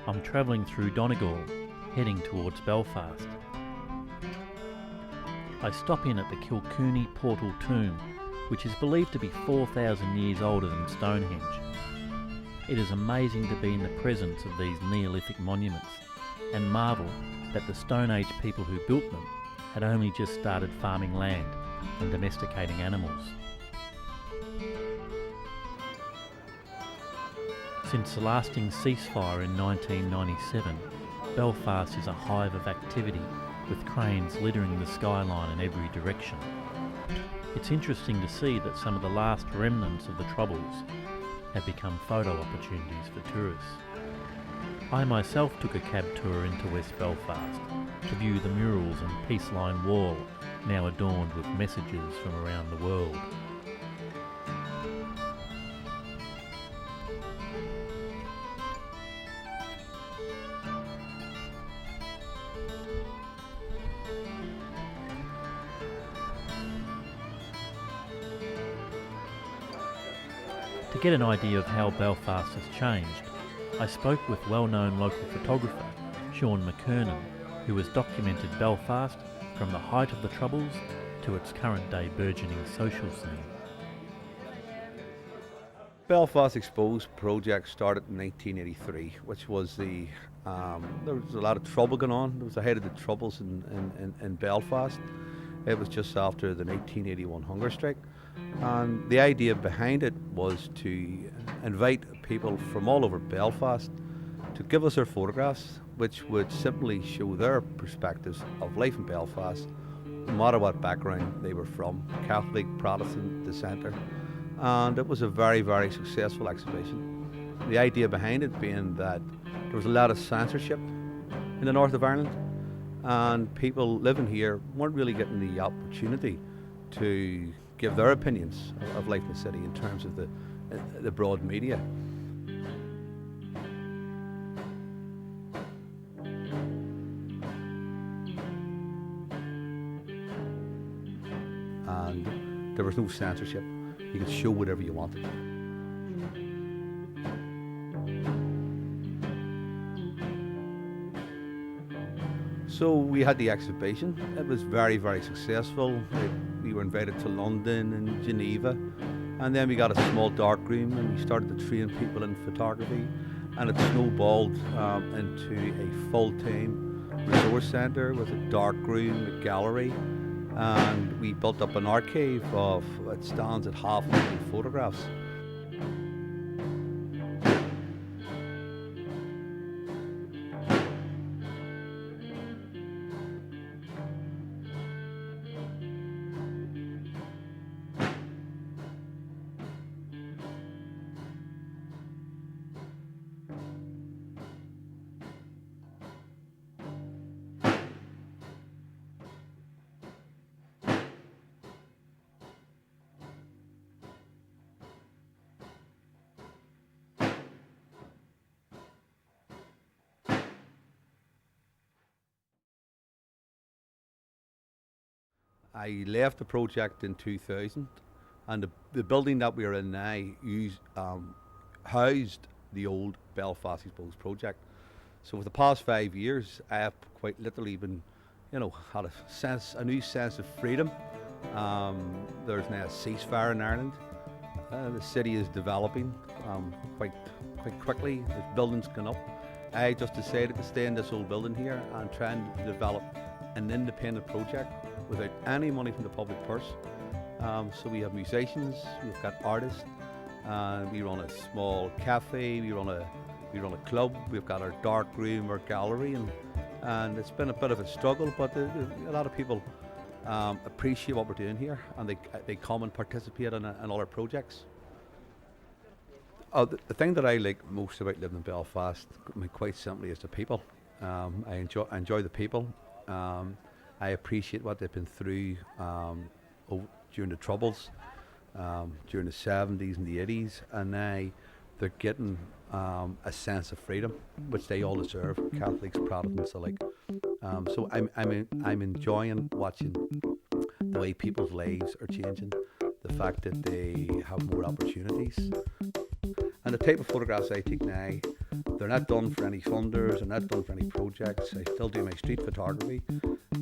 I'm travelling through Donegal, heading towards Belfast. I stop in at the Kilcooney Portal Tomb, which is believed to be 4,000 years older than Stonehenge. It is amazing to be in the presence of these Neolithic monuments and marvel that the Stone Age people who built them had only just started farming land and domesticating animals. Since the lasting ceasefire in 1997, Belfast is a hive of activity, with cranes littering the skyline in every direction. It's interesting to see that some of the last remnants of the Troubles have become photo opportunities for tourists. I myself took a cab tour into West Belfast to view the murals and peace line wall, now adorned with messages from around the world. To get an idea of how Belfast has changed, I spoke with well-known local photographer Sean McKernan, who has documented Belfast from the height of the Troubles to its current-day burgeoning social scene. Belfast Exposed project started in 1983, which was there was a lot of trouble going on. It was ahead of the Troubles in Belfast. It was just after the 1981 hunger strike. And the idea behind it was to invite people from all over Belfast to give us their photographs, which would simply show their perspectives of life in Belfast, no matter what background they were from, Catholic, Protestant, dissenter. And it was a very, very successful exhibition. The idea behind it being that there was a lot of censorship in the north of Ireland, and people living here weren't really getting the opportunity to give their opinions of life in the city in terms of the broad media. And there was no censorship. You could show whatever you wanted. So we had the exhibition. It was very, very successful. We were invited to London and Geneva, and then we got a small darkroom and we started to train people in photography, and it snowballed into a full-time resource centre with a darkroom, a gallery, and we built up an archive of, it stands at 500 photographs. I left the project in 2000, and the building that we're in now housed the old Belfast Exposed project. So for the past 5 years, I have quite literally been, had a new sense of freedom. There's now a ceasefire in Ireland. The city is developing quite quickly. There's buildings going up. I just decided to stay in this old building here and try and develop an independent project without any money from the public purse. So we have musicians, we've got artists, we run a small cafe, we run a club, we've got our dark room, our gallery, and it's been a bit of a struggle, but a lot of people appreciate what we're doing here, and they come and participate in all our projects. The thing that I like most about living in Belfast, quite simply, is the people. I enjoy the people. I appreciate what they've been through during the Troubles, during the 70s and the 80s, and now they're getting a sense of freedom, which they all deserve, Catholics, Protestants alike. So I'm enjoying watching the way people's lives are changing, the fact that they have more opportunities. And the type of photographs I take now They're not done for any funders, they're not done for any projects. I still do my street photography,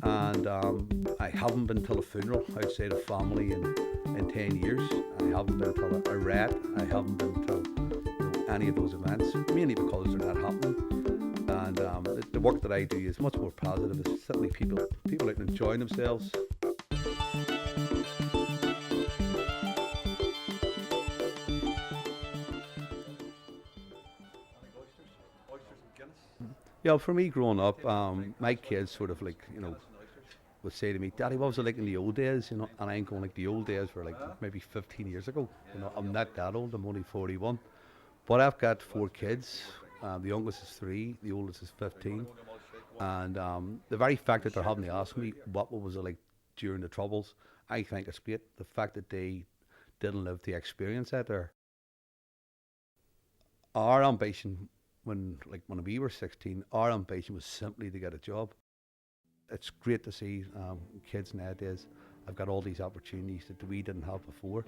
and I haven't been to a funeral outside of family in 10 years. I haven't been to a rat, I haven't been to any of those events, mainly because they're not happening. And the work that I do is much more positive. It's certainly people out and enjoying themselves. Yeah, for me growing up, my kids sort of like, would say to me, Daddy, what was it like in the old days? And I'm going like the old days were like maybe 15 years ago. I'm not that old, I'm only 41. But I've got 4 kids. The youngest is 3, the oldest is 15. And the very fact that they're having to ask me what was it like during the Troubles, I think it's great. The fact that they didn't live the experience out there. Our ambition when we were 16, our ambition was simply to get a job. It's great to see kids nowadays have got all these opportunities that we didn't have before,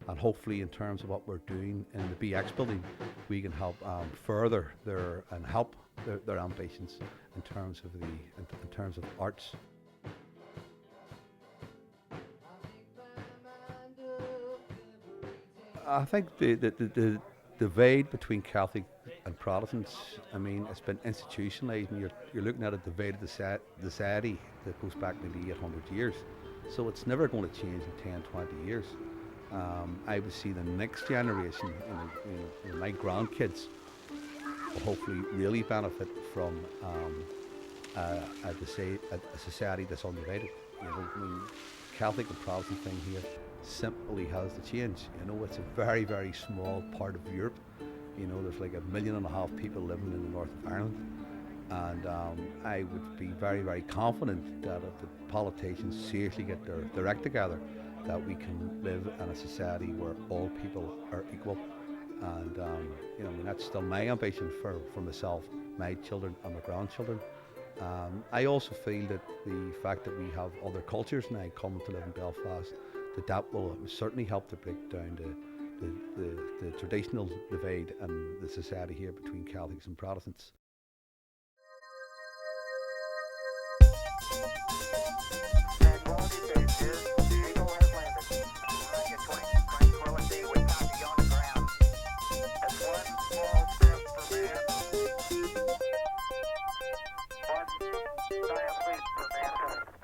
and hopefully in terms of what we're doing in the BX building, we can help further their ambitions in terms of arts. I think the divide between Catholic and Protestants, I mean, it's been institutionalised, and you're looking at a divided society that goes back nearly 800 years. So it's never going to change in 10, 20 years. I would see the next generation, my grandkids, will hopefully really benefit from a society that's undivided. I mean, Catholic and Protestant thing here simply has to change. It's a very, very small part of Europe. There's like 1.5 million people living in the north of Ireland, and I would be very, very confident that if the politicians seriously get their act together, that we can live in a society where all people are equal. And that's still my ambition for myself, my children and my grandchildren. I also feel that the fact that we have other cultures now coming to live in Belfast, that will certainly help to break down the traditional divide in the society here between Catholics and Protestants.